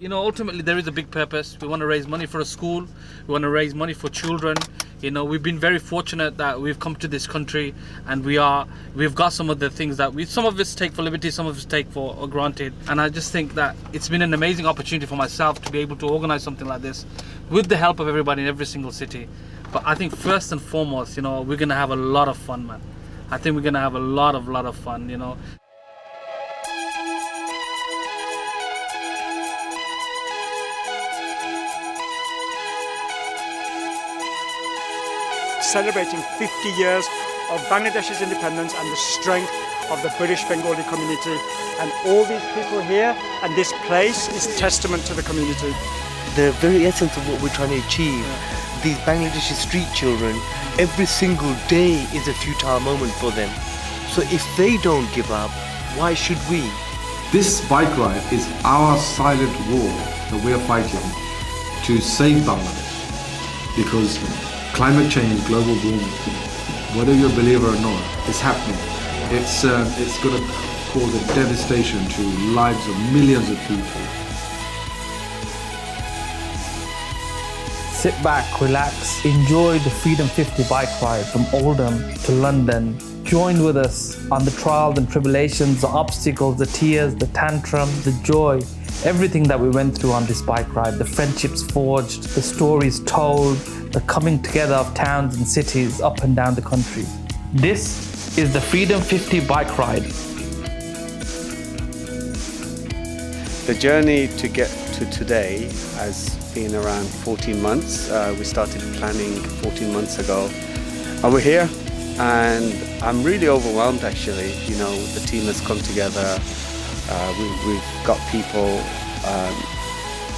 You know, ultimately there is a big purpose. We want to raise money for a school. We want to raise money for children. You know, we've been very fortunate that we've come to this country and we've got some of the things that some of us take for liberty, some of us take for granted. And I just think that it's been an amazing opportunity for myself to be able to organize something like this with the help of everybody in every single city. But I think first and foremost, you know, we're going to have a lot of fun, man. I think we're going to have a lot of fun, you know. Celebrating 50 years of Bangladesh's independence and the strength of the British Bengali community. And all these people here and this place is testament to the community. The very essence of what we're trying to achieve, these Bangladeshi street children, every single day is a futile moment for them. So if they don't give up, why should we? This bike ride is our silent war that we're fighting to save Bangladesh, because climate change, global warming, whether you're a believer or not, it's happening. It's going to cause a devastation to lives of millions of people. Sit back, relax, enjoy the Freedom50 bike ride from Oldham to London. Join with us on the trials and tribulations, the obstacles, the tears, the tantrums, the joy, everything that we went through on this bike ride, the friendships forged, the stories told, the coming together of towns and cities up and down the country. This is the Freedom50 bike ride. The journey to get to today has been around 14 months. We started planning 14 months ago. And we're here, and I'm really overwhelmed actually. You know, the team has come together. We've got people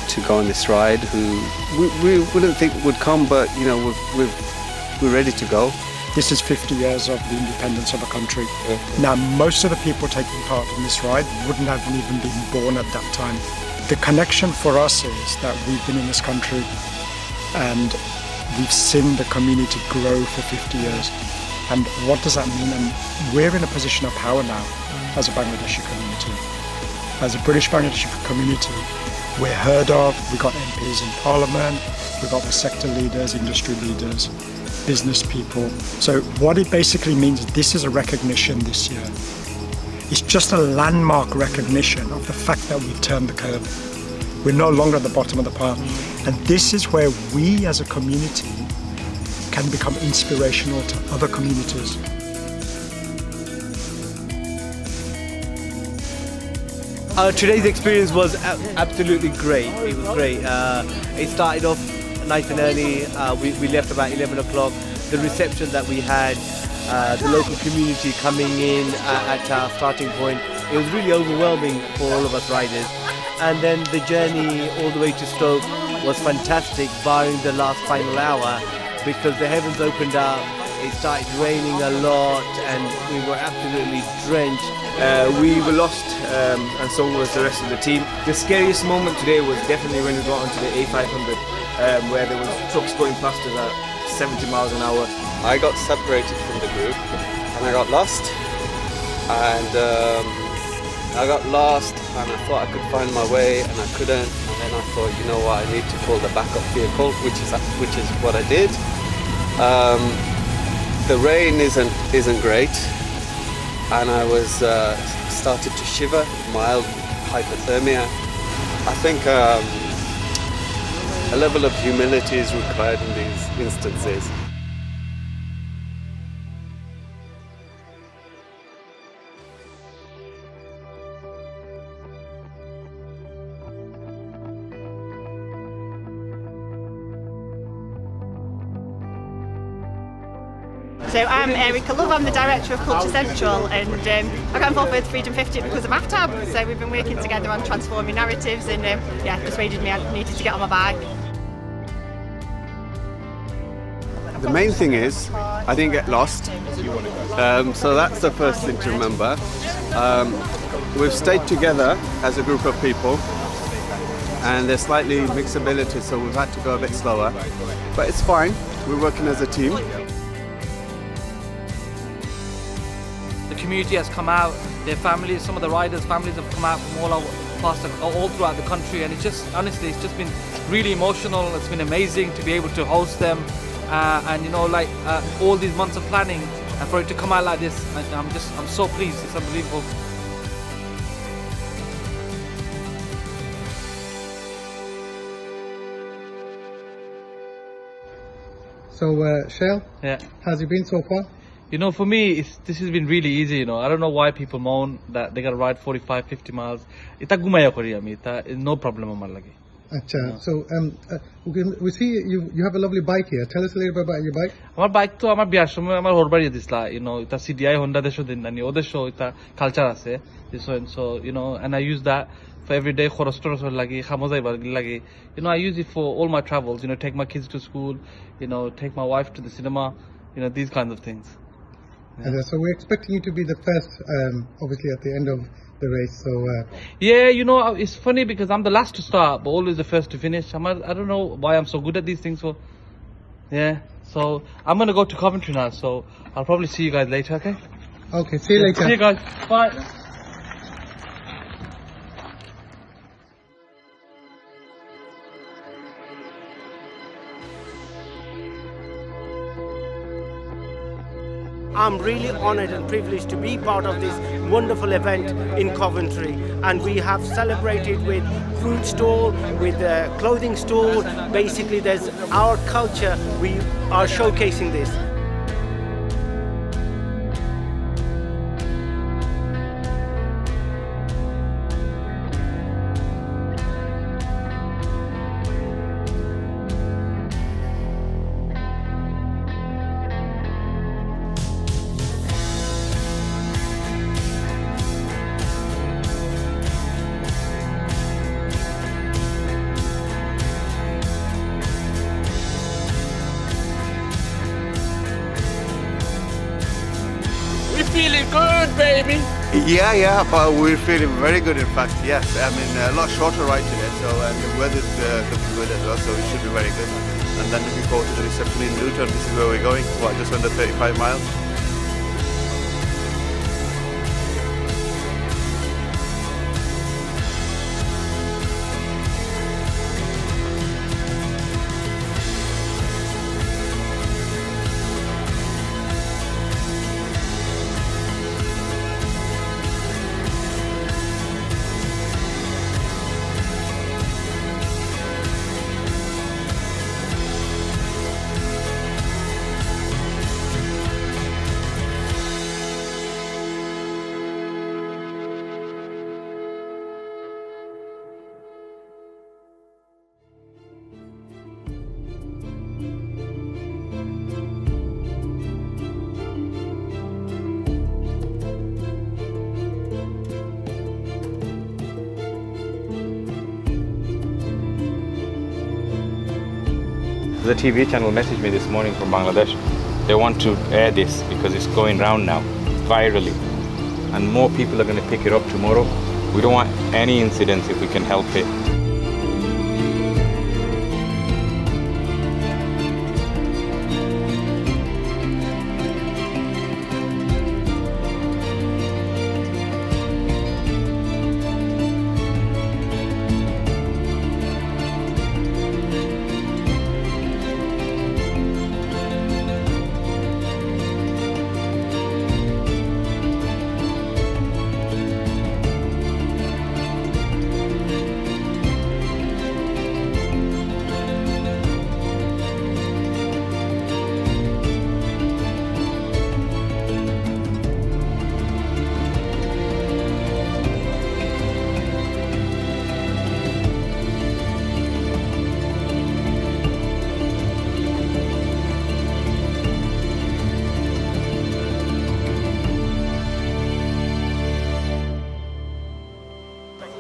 to go on this ride who we wouldn't think would come, but you know, we're ready to go. This is 50 years of the independence of a country. Now, most of the people taking part in this ride wouldn't have even been born at that time. The connection for us is that we've been in this country and we've seen the community grow for 50 years. And what does that mean? And we're in a position of power now as a Bangladeshi community. As a British Bangladeshi community, we're heard of, we've got MPs in Parliament, we've got the sector leaders, industry leaders, business people. So what it basically means, this is a recognition this year. It's just a landmark recognition of the fact that we've turned the curve. We're no longer at the bottom of the pile. And this is where we as a community can become inspirational to other communities. Today's experience was absolutely great. It was great. It started off nice and early. We left about 11 o'clock. The reception that we had, the local community coming in at our starting point, it was really overwhelming for all of us riders. And then the journey all the way to Stoke was fantastic, barring the last final hour, because the heavens opened up, it started raining a lot, and we were absolutely drenched. We were lost, and so was the rest of the team. The scariest moment today was definitely when we got onto the A500, where there was trucks going past us at 70 miles an hour. I got separated from the group and I got lost. And I got lost and I thought I could find my way and I couldn't. And then I thought, you know what, I need to call the backup vehicle, which is what I did. The rain isn't great, and I was started to shiver, mild hypothermia. I think a level of humility is required in these instances. So I'm Erica Love, I'm the Director of Culture Central, and I got involved with Freedom50 because of AFTAB. So we've been working together on transforming narratives, and persuaded me I needed to get on my bike. The main thing is, I didn't get lost, so that's the first thing to remember. We've stayed together as a group of people, and there's slightly mixed abilities, so we've had to go a bit slower, but it's fine, we're working as a team. The community has come out, their families, some of the riders' families have come out from past and all throughout the country, and it's just honestly, it's just been really emotional. It's been amazing to be able to host them, and all these months of planning, and for it to come out like this, I'm so pleased. It's unbelievable. So, Shail, Yeah. how's it been so far? For me, this has been really easy. I don't know why people moan that they gotta ride 45, 50 miles. Ita gumaya kori ami. Ita no problem amar lage. Acha. So, we see you have a lovely bike here. Tell us a little bit about your bike. Amar bike to amar biyar shomoy amar horbari disla. Ita CDI Honda desho din nani odesho ita culture ase. So and I use that for everyday khorostor lagi khamozai lagi. I use it for all my travels. Take my kids to school. Take my wife to the cinema. These kinds of things. Yeah. And, so we're expecting you to be the first, obviously at the end of the race. So yeah, it's funny because I'm the last to start, but always the first to finish. I don't know why I'm so good at these things. So yeah, so I'm gonna go to Coventry now. So I'll probably see you guys later. Okay. Okay. See you later. See you guys. Bye. I'm really honoured and privileged to be part of this wonderful event in Coventry, and we have celebrated with fruit stall, with clothing stall. Basically, there's our culture. We are showcasing this. Feeling good, baby. Yeah, but we're feeling very good. In fact, yes. I mean, a lot shorter ride today, so and the weather's looking good as well, so it should be very good. And then looking forward to the reception in Luton. This is where we're going. Just under 35 miles. The TV channel messaged me this morning from Bangladesh. They want to air this because it's going round now, virally. And more people are going to pick it up tomorrow. We don't want any incidents if we can help it.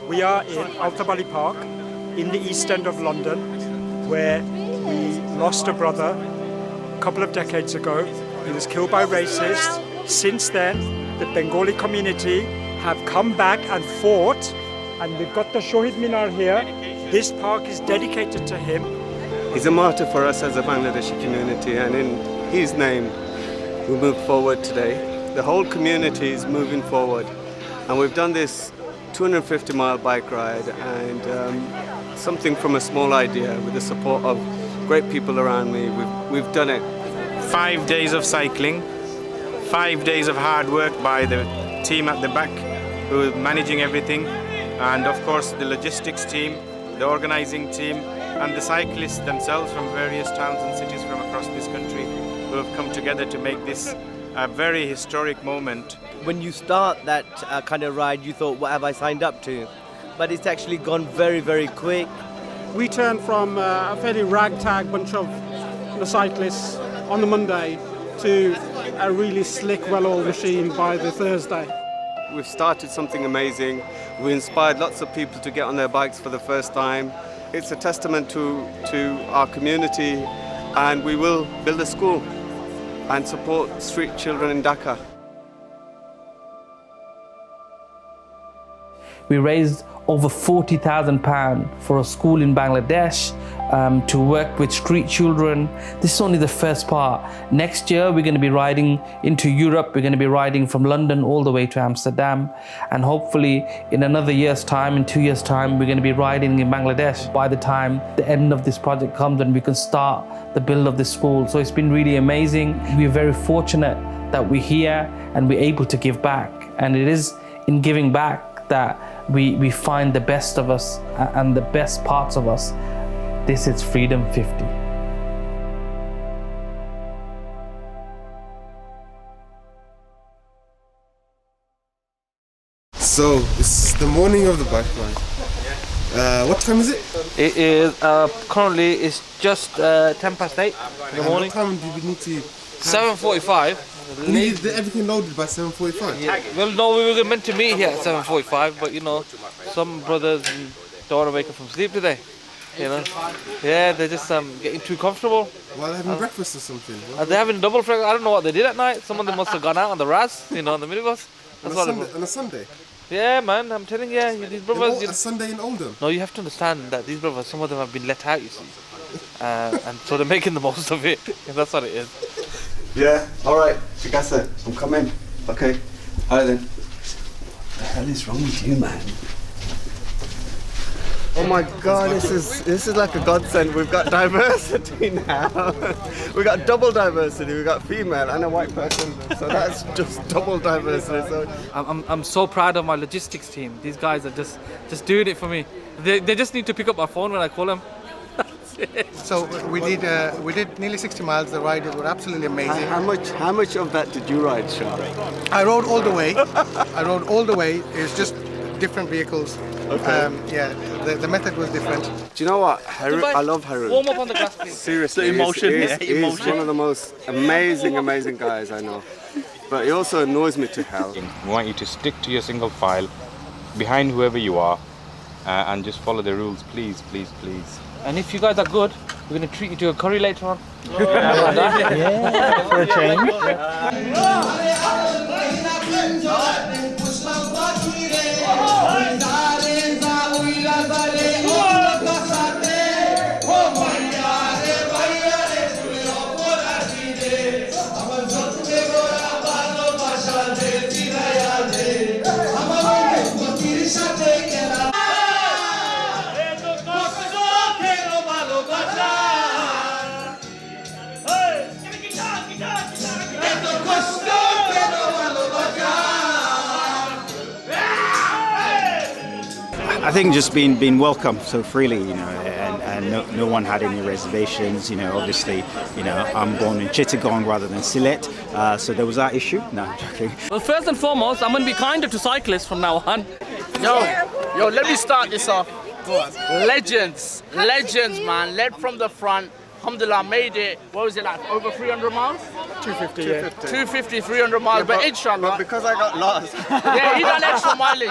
We are in Althabali Park in the East End of London, where we lost a brother a couple of decades ago. He was killed by racists. Since then, the Bengali community have come back and fought, and we've got the Shohid Minar here. This park is dedicated to him. He's a martyr for us as a Bangladeshi community, and in his name we move forward today. The whole community is moving forward, and we've done this 250-mile bike ride, and something from a small idea with the support of great people around me. We've done it. 5 days of cycling, 5 days of hard work by the team at the back who are managing everything, and of course the logistics team, the organizing team, and the cyclists themselves from various towns and cities from across this country who have come together to make this a very historic moment. When you start that kind of ride, you thought, what have I signed up to? But it's actually gone very, very quick. We turned from a fairly ragtag bunch of the cyclists on the Monday to a really slick, well-oiled machine by the Thursday. We've started something amazing. We inspired lots of people to get on their bikes for the first time. It's a testament to our community, and we will build a school and support street children in Dhaka. We raised over £40,000 for a school in Bangladesh to work with street children. This is only the first part. Next year we're going to be riding into Europe. We're going to be riding from London all the way to Amsterdam, and hopefully in another year's time, in 2 years' time, we're going to be riding in Bangladesh by the time the end of this project comes and we can start the build of this school. So it's been really amazing. We're very fortunate that we're here and we're able to give back, and it is in giving back that we find the best of us and the best parts of us. This is Freedom50. So, it's the morning of the bike ride. What time is it? It is currently it's just 8:10 in the morning. What time do we need to? 7:45. We need everything loaded by 7:45. Yeah. Well, no, we were meant to meet here at 7:45, but you know, some brothers don't want to wake up from sleep today. You know, yeah, they're just getting too comfortable. While they're having breakfast or something. They're having double breakfast. I don't know what they did at night. Some of them must have gone out on the Raz, you know, on the minibus. On a Sunday? Yeah, man, I'm telling you, these brothers. A Sunday in Oldham? No, you have to understand that these brothers, some of them have been let out, you see, and so they're making the most of it. And that's what it is. Yeah, alright, Shikasa, I'm coming. Okay, alright then. What the hell is wrong with you, man? Oh my god, this is like a godsend. We've got diversity now. We've got double diversity. We've got female and a white person. So that's just double diversity. So I'm so proud of my logistics team. These guys are just doing it for me. They just need to pick up my phone when I call them. So we did nearly 60 miles. The ride was absolutely amazing. How much of that did you ride, Shah? I rode all the way. It was just different vehicles. Okay. The method was different. Do you know what? I love Harun. Warm up on the grass, please. Seriously, he's one of the most amazing guys I know. But he also annoys me to hell. We want you to stick to your single file, behind whoever you are, and just follow the rules, please, please, please. And if you guys are good, we're going to treat you to a curry later on. Yeah, for a change. I think just being welcomed so freely, you know, and no one had any reservations, you know. Obviously, you know, I'm born in Chittagong rather than Sylhet, so there was that issue. No, I'm joking. Well, first and foremost, I'm going to be kinder to cyclists from now on. Yo, let me start this off. Legends, man, led from the front. Alhamdulillah, made it, what was it, like over 300 miles? 250, 250, 300 miles, but inshallah. But because I got lost. Yeah, he done extra mileage.